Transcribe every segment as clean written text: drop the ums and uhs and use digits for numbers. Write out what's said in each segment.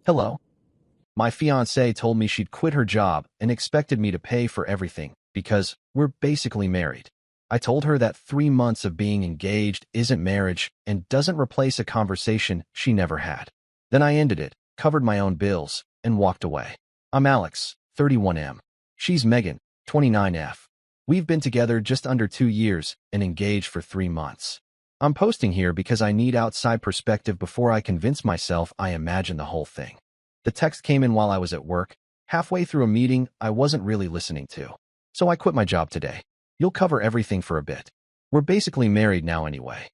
Hello. My fiancée told me she'd quit her job and expected me to pay for everything because we're basically married. I told her that 3 months of being engaged isn't marriage and doesn't replace a conversation she never had. Then I ended it, covered my own bills, and walked away. I'm Alex, 31M. She's Megan, 29F. We've been together just under 2 years and engaged for 3 months. I'm posting here because I need outside perspective before I convince myself I imagine the whole thing. The text came in while I was at work, halfway through a meeting I wasn't really listening to. So I quit my job today. You'll cover everything for a bit. We're basically married now anyway.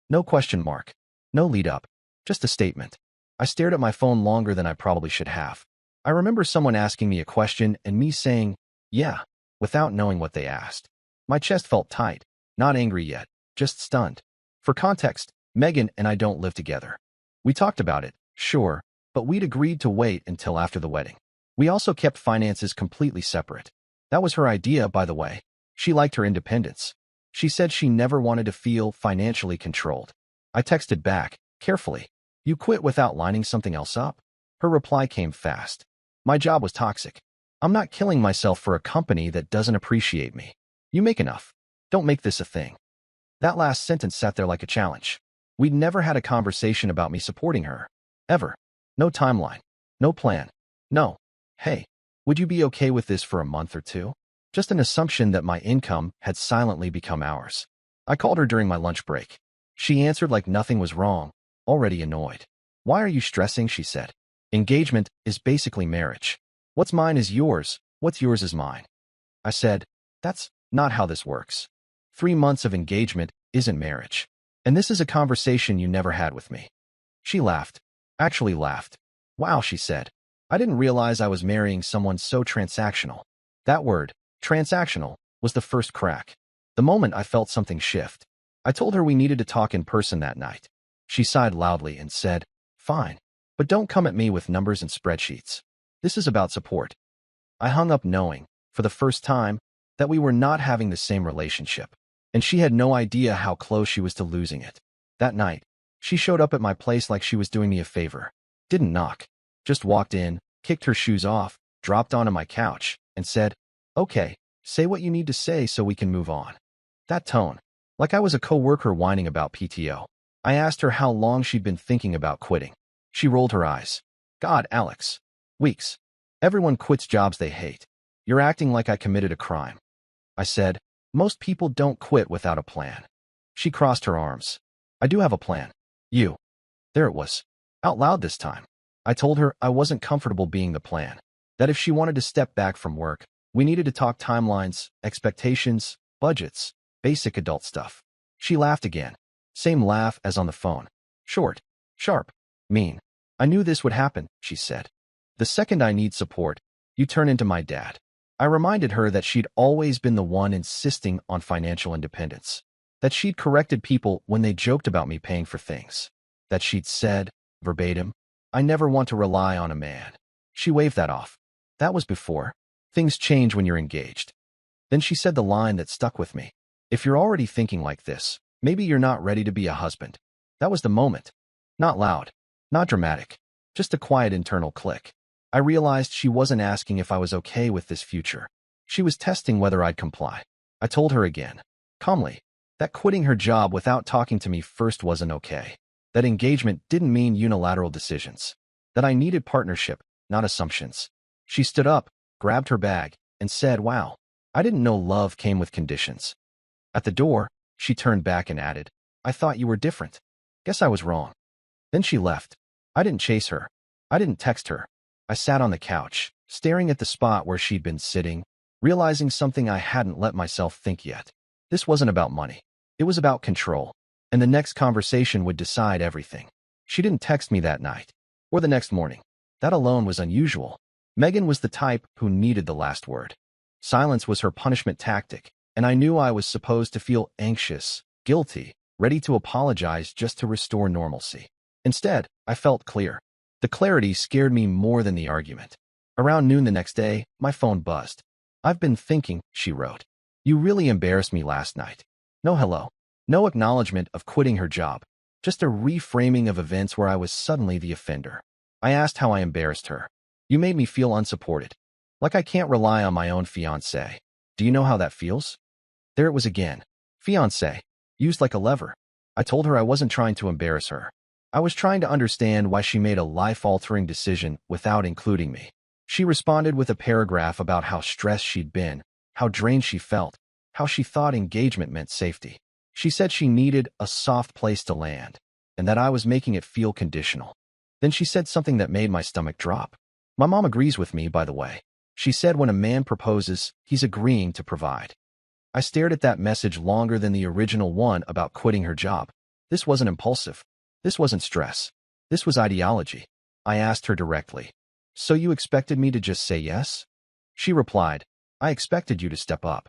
No question mark. No lead up. Just a statement. I stared at my phone longer than I probably should have. I remember someone asking me a question and me saying, yeah, without knowing what they asked. My chest felt tight, not angry yet, just stunned. For context, Megan and I don't live together. We talked about it, sure, but we'd agreed to wait until after the wedding. We also kept finances completely separate. That was her idea, by the way. She liked her independence. She said she never wanted to feel financially controlled. I texted back, carefully, you quit without lining something else up? Her reply came fast. My job was toxic. I'm not killing myself for a company that doesn't appreciate me. You make enough. Don't make this a thing. That last sentence sat there like a challenge. We'd never had a conversation about me supporting her. Ever. No timeline. No plan. No. Hey, would you be okay with this for a month or two? Just an assumption that my income had silently become ours. I called her during my lunch break. She answered like nothing was wrong, already annoyed. Why are you stressing, she said. Engagement is basically marriage. What's mine is yours, what's yours is mine. I said, that's not how this works. 3 months of engagement isn't marriage. And this is a conversation you never had with me. She laughed. Actually laughed. Wow, she said. I didn't realize I was marrying someone so transactional. That word, transactional, was the first crack. The moment I felt something shift. I told her we needed to talk in person that night. She sighed loudly and said, fine, but don't come at me with numbers and spreadsheets. This is about support. I hung up knowing, for the first time, that we were not having the same relationship. And she had no idea how close she was to losing it. That night, she showed up at my place like she was doing me a favor. Didn't knock. Just walked in, kicked her shoes off, dropped onto my couch, and said, okay, say what you need to say so we can move on. That tone, like I was a coworker whining about PTO. I asked her how long she'd been thinking about quitting. She rolled her eyes. God, Alex. Weeks. Everyone quits jobs they hate. You're acting like I committed a crime. I said, most people don't quit without a plan. She crossed her arms. I do have a plan. You. There it was. Out loud this time. I told her I wasn't comfortable being the plan. That if she wanted to step back from work, we needed to talk timelines, expectations, budgets, basic adult stuff. She laughed again. Same laugh as on the phone. Short, sharp, mean. I knew this would happen, she said. The second I need support, you turn into my dad. I reminded her that she'd always been the one insisting on financial independence. That she'd corrected people when they joked about me paying for things. That she'd said, verbatim, I never want to rely on a man. She waved that off. That was before. Things change when you're engaged. Then she said the line that stuck with me. If you're already thinking like this, maybe you're not ready to be a husband. That was the moment. Not loud. Not dramatic. Just a quiet internal click. I realized she wasn't asking if I was okay with this future. She was testing whether I'd comply. I told her again, calmly, that quitting her job without talking to me first wasn't okay. That engagement didn't mean unilateral decisions. That I needed partnership, not assumptions. She stood up, grabbed her bag, and said, wow, I didn't know love came with conditions. At the door, she turned back and added, I thought you were different. Guess I was wrong. Then she left. I didn't chase her. I didn't text her. I sat on the couch, staring at the spot where she'd been sitting, realizing something I hadn't let myself think yet. This wasn't about money. It was about control. And the next conversation would decide everything. She didn't text me that night. Or the next morning. That alone was unusual. Megan was the type who needed the last word. Silence was her punishment tactic, and I knew I was supposed to feel anxious, guilty, ready to apologize just to restore normalcy. Instead, I felt clear. The clarity scared me more than the argument. Around noon the next day, my phone buzzed. I've been thinking, she wrote. You really embarrassed me last night. No hello. No acknowledgement of quitting her job. Just a reframing of events where I was suddenly the offender. I asked how I embarrassed her. You made me feel unsupported. Like I can't rely on my own fiancé. Do you know how that feels? There it was again. Fiancé. Used like a lever. I told her I wasn't trying to embarrass her. I was trying to understand why she made a life-altering decision without including me. She responded with a paragraph about how stressed she'd been, how drained she felt, how she thought engagement meant safety. She said she needed a soft place to land, and that I was making it feel conditional. Then she said something that made my stomach drop. My mom agrees with me, by the way. She said when a man proposes, he's agreeing to provide. I stared at that message longer than the original one about quitting her job. This wasn't impulsive. This wasn't stress. This was ideology. I asked her directly. So you expected me to just say yes? She replied, I expected you to step up.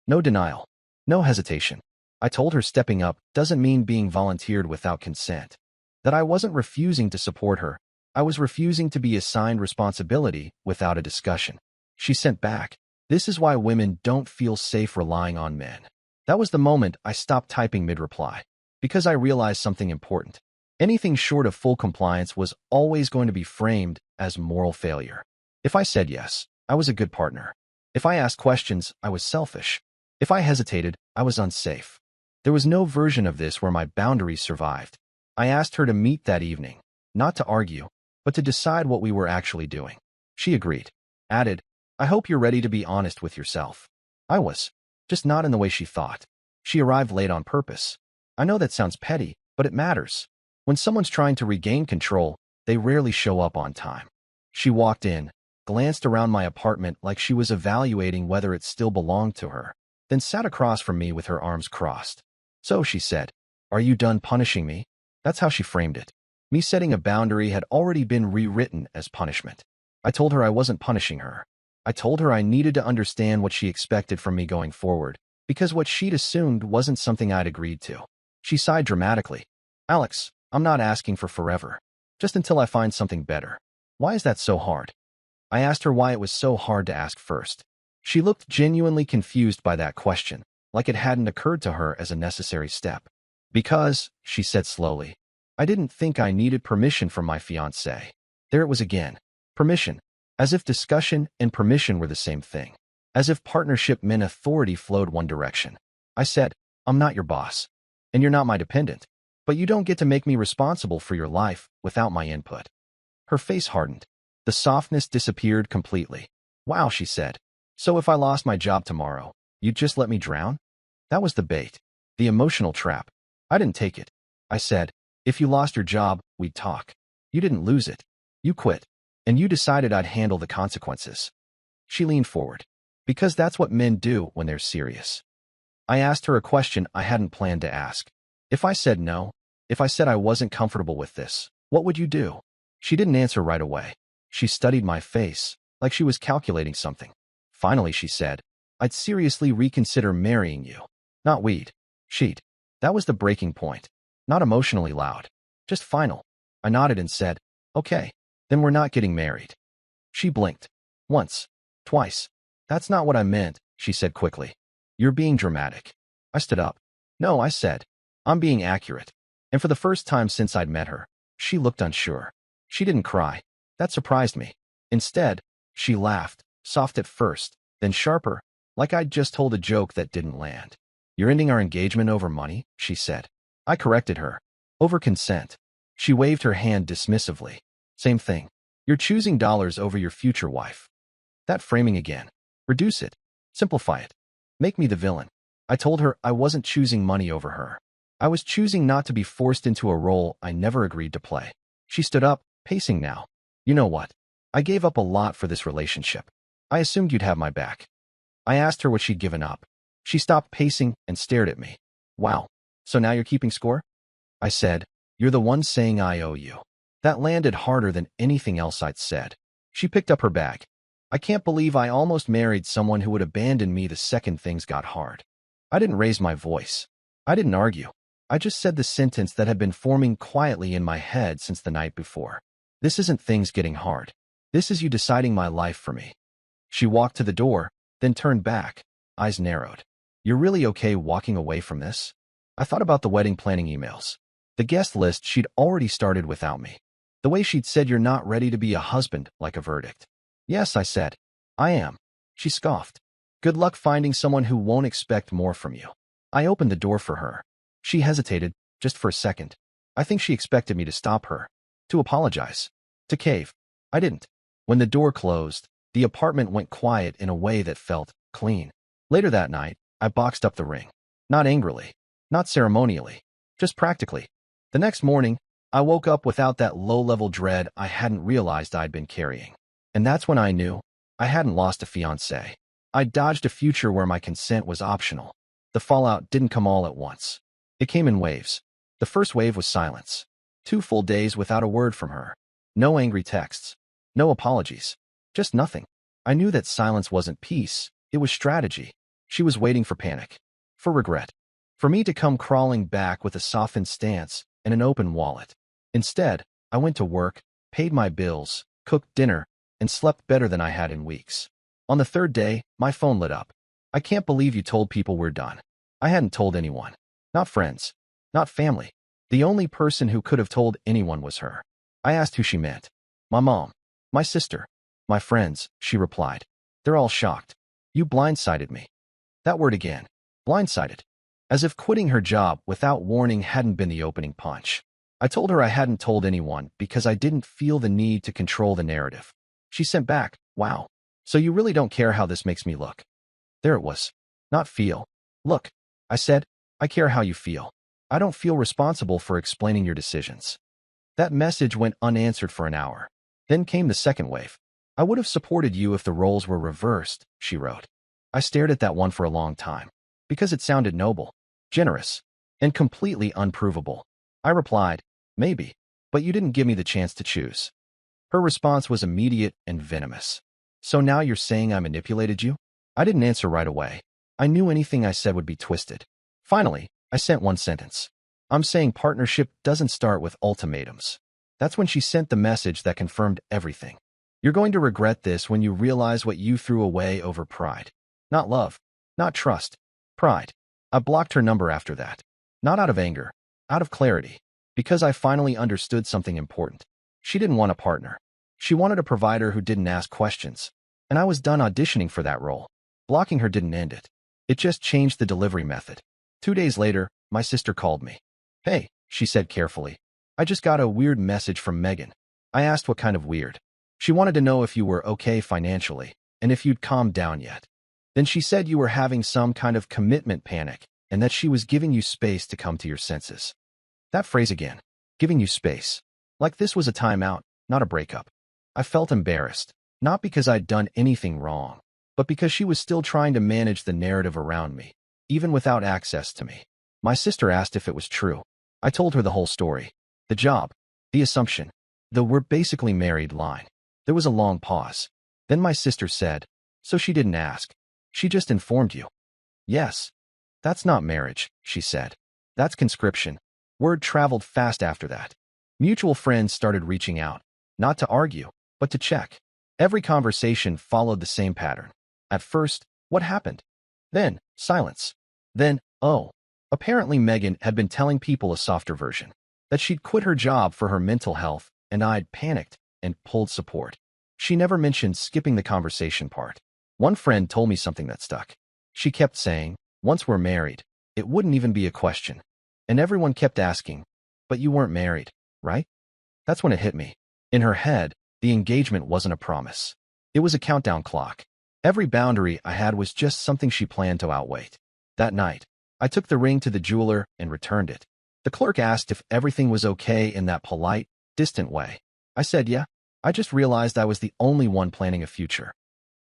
No denial. No hesitation. I told her stepping up doesn't mean being volunteered without consent. That I wasn't refusing to support her. I was refusing to be assigned responsibility without a discussion. She sent back, this is why women don't feel safe relying on men. That was the moment I stopped typing mid-reply, because I realized something important. Anything short of full compliance was always going to be framed as moral failure. If I said yes, I was a good partner. If I asked questions, I was selfish. If I hesitated, I was unsafe. There was no version of this where my boundaries survived. I asked her to meet that evening, not to argue, but to decide what we were actually doing. She agreed. Added, I hope you're ready to be honest with yourself. I was, just not in the way she thought. She arrived late on purpose. I know that sounds petty, but it matters. When someone's trying to regain control, they rarely show up on time. She walked in, glanced around my apartment like she was evaluating whether it still belonged to her, then sat across from me with her arms crossed. So, she said, are you done punishing me? That's how she framed it. Me setting a boundary had already been rewritten as punishment. I told her I wasn't punishing her. I told her I needed to understand what she expected from me going forward, because what she'd assumed wasn't something I'd agreed to. She sighed dramatically. Alex, I'm not asking for forever. Just until I find something better. Why is that so hard? I asked her why it was so hard to ask first. She looked genuinely confused by that question, like it hadn't occurred to her as a necessary step. Because, she said slowly, I didn't think I needed permission from my fiancé. There it was again. Permission. As if discussion and permission were the same thing. As if partnership meant authority flowed one direction. I said, I'm not your boss. And you're not my dependent. But you don't get to make me responsible for your life without my input. Her face hardened. The softness disappeared completely. Wow, she said. So if I lost my job tomorrow, you'd just let me drown? That was the bait. The emotional trap. I didn't take it. I said, if you lost your job, we'd talk. You didn't lose it. You quit. And you decided I'd handle the consequences. She leaned forward. Because that's what men do when they're serious. I asked her a question I hadn't planned to ask. If I said no, if I said I wasn't comfortable with this, what would you do? She didn't answer right away. She studied my face, like she was calculating something. Finally, she said, I'd seriously reconsider marrying you. Not weed. She'd. That was the breaking point. Not emotionally loud. Just final. I nodded and said, okay, then we're not getting married. She blinked. Once. Twice. That's not what I meant, she said quickly. You're being dramatic. I stood up. No, I said. I'm being accurate. And for the first time since I'd met her, she looked unsure. She didn't cry. That surprised me. Instead, she laughed, soft at first, then sharper, like I'd just told a joke that didn't land. You're ending our engagement over money, she said. I corrected her. Over consent. She waved her hand dismissively. Same thing. You're choosing dollars over your future wife. That framing again. Reduce it. Simplify it. Make me the villain. I told her I wasn't choosing money over her. I was choosing not to be forced into a role I never agreed to play. She stood up, pacing now. You know what? I gave up a lot for this relationship. I assumed you'd have my back. I asked her what she'd given up. She stopped pacing and stared at me. Wow. So now you're keeping score? I said, you're the one saying I owe you. That landed harder than anything else I'd said. She picked up her bag. I can't believe I almost married someone who would abandon me the second things got hard. I didn't raise my voice. I didn't argue. I just said the sentence that had been forming quietly in my head since the night before. This isn't things getting hard. This is you deciding my life for me. She walked to the door, then turned back, eyes narrowed. You're really okay walking away from this? I thought about the wedding planning emails. The guest list she'd already started without me. The way she'd said you're not ready to be a husband, like a verdict. Yes, I said. I am. She scoffed. Good luck finding someone who won't expect more from you. I opened the door for her. She hesitated, just for a second. I think she expected me to stop her. To apologize. To cave. I didn't. When the door closed, the apartment went quiet in a way that felt clean. Later that night, I boxed up the ring. Not angrily. Not ceremonially. Just practically. The next morning, I woke up without that low-level dread I hadn't realized I'd been carrying. And that's when I knew I hadn't lost a fiancé. I dodged a future where my consent was optional. The fallout didn't come all at once. It came in waves. The first wave was silence. 2 full days without a word from her. No angry texts. No apologies. Just nothing. I knew that silence wasn't peace. It was strategy. She was waiting for panic. For regret. For me to come crawling back with a softened stance and an open wallet. Instead, I went to work, paid my bills, cooked dinner, and slept better than I had in weeks. On the 3rd day, my phone lit up. I can't believe you told people we're done. I hadn't told anyone. Not friends. Not family. The only person who could have told anyone was her. I asked who she meant. My mom. My sister. My friends, she replied. They're all shocked. You blindsided me. That word again. Blindsided. As if quitting her job without warning hadn't been the opening punch. I told her I hadn't told anyone because I didn't feel the need to control the narrative. She sent back, wow. So you really don't care how this makes me look. There it was. Not feel. Look, I said, I care how you feel. I don't feel responsible for explaining your decisions. That message went unanswered for an hour. Then came the second wave. I would have supported you if the roles were reversed, she wrote. I stared at that one for a long time. Because it sounded noble, generous, and completely unprovable. I replied, maybe, but you didn't give me the chance to choose. Her response was immediate and venomous. So now you're saying I manipulated you? I didn't answer right away. I knew anything I said would be twisted. Finally, I sent one sentence. I'm saying partnership doesn't start with ultimatums. That's when she sent the message that confirmed everything. You're going to regret this when you realize what you threw away over pride. Not love. Not trust. Pride. I blocked her number after that. Not out of anger. Out of clarity. Because I finally understood something important. She didn't want a partner. She wanted a provider who didn't ask questions. And I was done auditioning for that role. Blocking her didn't end it. It just changed the delivery method. 2 days later, my sister called me. Hey, she said carefully. I just got a weird message from Megan. I asked what kind of weird. She wanted to know if you were okay financially, and if you'd calmed down yet. Then she said you were having some kind of commitment panic, and that she was giving you space to come to your senses. That phrase again. Giving you space. Like this was a timeout, not a breakup. I felt embarrassed, not because I'd done anything wrong, but because she was still trying to manage the narrative around me, even without access to me. My sister asked if it was true. I told her the whole story. The job. The assumption. The "we're basically married" line. There was a long pause. Then my sister said, so she didn't ask. She just informed you. Yes. That's not marriage, she said. That's conscription. Word traveled fast after that. Mutual friends started reaching out, not to argue, but to check. Every conversation followed the same pattern. At first, what happened? Then, silence. Then, oh. Apparently Megan had been telling people a softer version. That she'd quit her job for her mental health, and I'd panicked and pulled support. She never mentioned skipping the conversation part. One friend told me something that stuck. She kept saying, once we're married, it wouldn't even be a question. And everyone kept asking, but you weren't married, right? That's when it hit me. In her head, the engagement wasn't a promise. It was a countdown clock. Every boundary I had was just something she planned to outwait. That night, I took the ring to the jeweler and returned it. The clerk asked if everything was okay in that polite, distant way. I said yeah. I just realized I was the only one planning a future.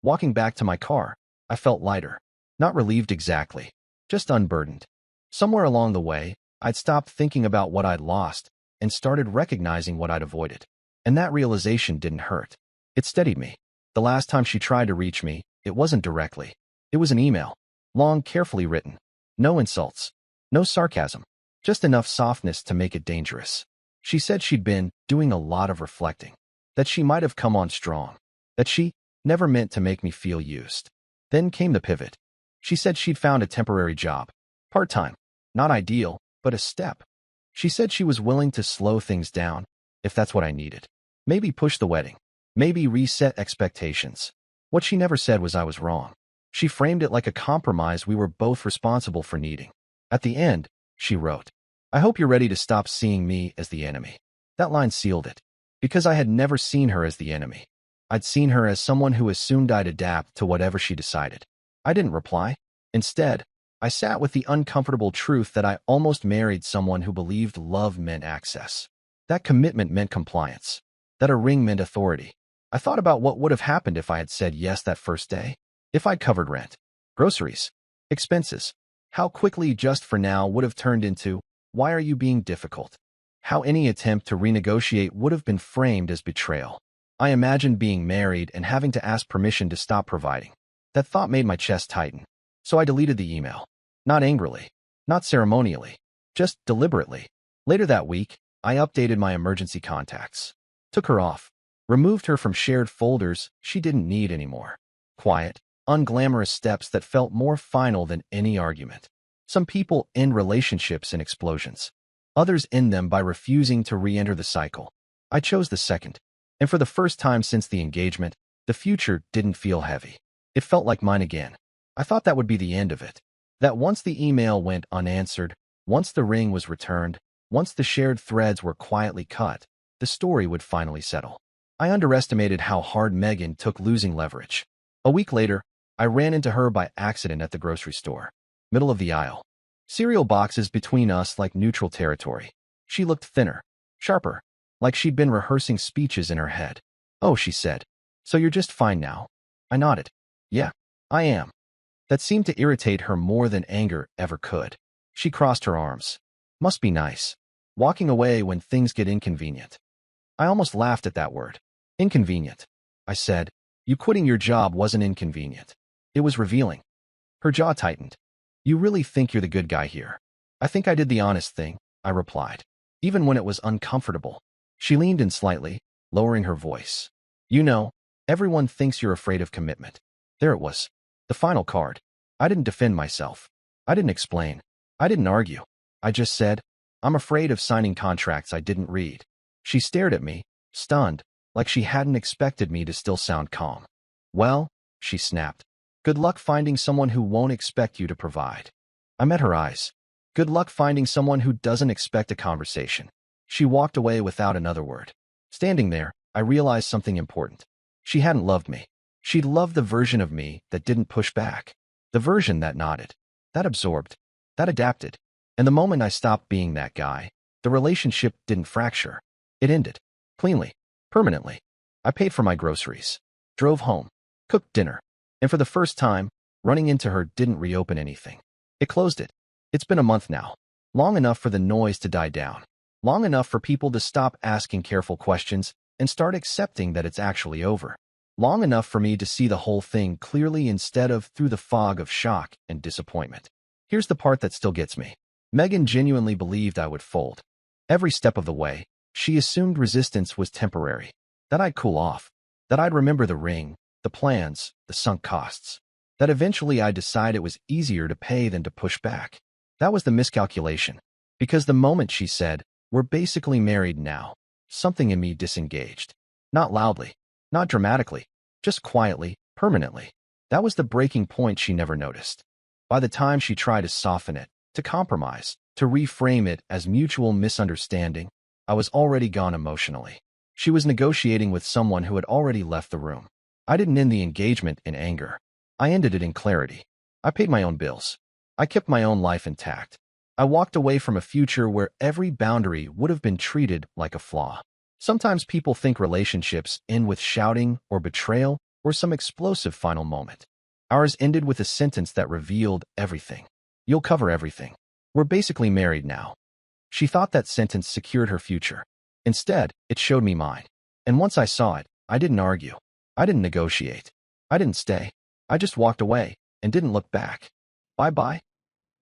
Walking back to my car, I felt lighter. Not relieved exactly, just unburdened. Somewhere along the way, I'd stopped thinking about what I'd lost and started recognizing what I'd avoided. And that realization didn't hurt. It steadied me. The last time she tried to reach me, it wasn't directly. It was an email. Long, carefully written. No insults. No sarcasm. Just enough softness to make it dangerous. She said she'd been doing a lot of reflecting. That she might have come on strong. That she never meant to make me feel used. Then came the pivot. She said she'd found a temporary job. Part-time. Not ideal, but a step. She said she was willing to slow things down, if that's what I needed. Maybe push the wedding. Maybe reset expectations. What she never said was I was wrong. She framed it like a compromise we were both responsible for needing. At the end, she wrote, "I hope you're ready to stop seeing me as the enemy." That line sealed it. Because I had never seen her as the enemy. I'd seen her as someone who assumed I'd adapt to whatever she decided. I didn't reply. Instead, I sat with the uncomfortable truth that I almost married someone who believed love meant access. That commitment meant compliance. That a ring meant authority. I thought about what would have happened if I had said yes that first day. If I'd covered rent, groceries, expenses. How quickly just for now would have turned into, "Why are you being difficult?" How any attempt to renegotiate would have been framed as betrayal. I imagined being married and having to ask permission to stop providing. That thought made my chest tighten. So I deleted the email. Not angrily. Not ceremonially. Just deliberately. Later that week, I updated my emergency contacts. Took her off. Removed her from shared folders she didn't need anymore. Quiet, unglamorous steps that felt more final than any argument. Some people end relationships in explosions. Others end them by refusing to re-enter the cycle. I chose the second. And for the first time since the engagement, the future didn't feel heavy. It felt like mine again. I thought that would be the end of it. That once the email went unanswered, once the ring was returned, once the shared threads were quietly cut, the story would finally settle. I underestimated how hard Megan took losing leverage. A week later, I ran into her by accident at the grocery store. Middle of the aisle. Cereal boxes between us like neutral territory. She looked thinner, sharper, like she'd been rehearsing speeches in her head. "Oh," she said. "So you're just fine now?" I nodded. "Yeah, I am." That seemed to irritate her more than anger ever could. She crossed her arms. "Must be nice. Walking away when things get inconvenient." I almost laughed at that word. Inconvenient. I said, "You quitting your job wasn't inconvenient. It was revealing." Her jaw tightened. "You really think you're the good guy here?" "I think I did the honest thing," I replied, even when it was uncomfortable. She leaned in slightly, lowering her voice. "You know, everyone thinks you're afraid of commitment." There it was. The final card. I didn't defend myself. I didn't explain. I didn't argue. I just said, "I'm afraid of signing contracts I didn't read." She stared at me, stunned, like she hadn't expected me to still sound calm. "Well," she snapped, "good luck finding someone who won't expect you to provide." I met her eyes. Good luck finding someone who doesn't expect a conversation. She walked away without another word. Standing there, I realized something important. She hadn't loved me. She'd loved the version of me that didn't push back. The version that nodded, that absorbed, that adapted. And the moment I stopped being that guy, the relationship didn't fracture. It ended. Cleanly. Permanently. I paid for my groceries. Drove home. Cooked dinner. And for the first time, running into her didn't reopen anything. It closed it. It's been a month now. Long enough for the noise to die down. Long enough for people to stop asking careful questions and start accepting that it's actually over. Long enough for me to see the whole thing clearly instead of through the fog of shock and disappointment. Here's the part that still gets me. Megan genuinely believed I would fold. Every step of the way, she assumed resistance was temporary, that I'd cool off, that I'd remember the ring, the plans, the sunk costs, that eventually I'd decide it was easier to pay than to push back. That was the miscalculation, because the moment she said, "We're basically married now," something in me disengaged. Not loudly, not dramatically, just quietly, permanently. That was the breaking point she never noticed. By the time she tried to soften it, to compromise, to reframe it as mutual misunderstanding, I was already gone emotionally. She was negotiating with someone who had already left the room. I didn't end the engagement in anger. I ended it in clarity. I paid my own bills. I kept my own life intact. I walked away from a future where every boundary would have been treated like a flaw. Sometimes people think relationships end with shouting or betrayal or some explosive final moment. Ours ended with a sentence that revealed everything. "You'll cover everything. We're basically married now." She thought that sentence secured her future. Instead, it showed me mine. And once I saw it, I didn't argue. I didn't negotiate. I didn't stay. I just walked away and didn't look back. Bye-bye.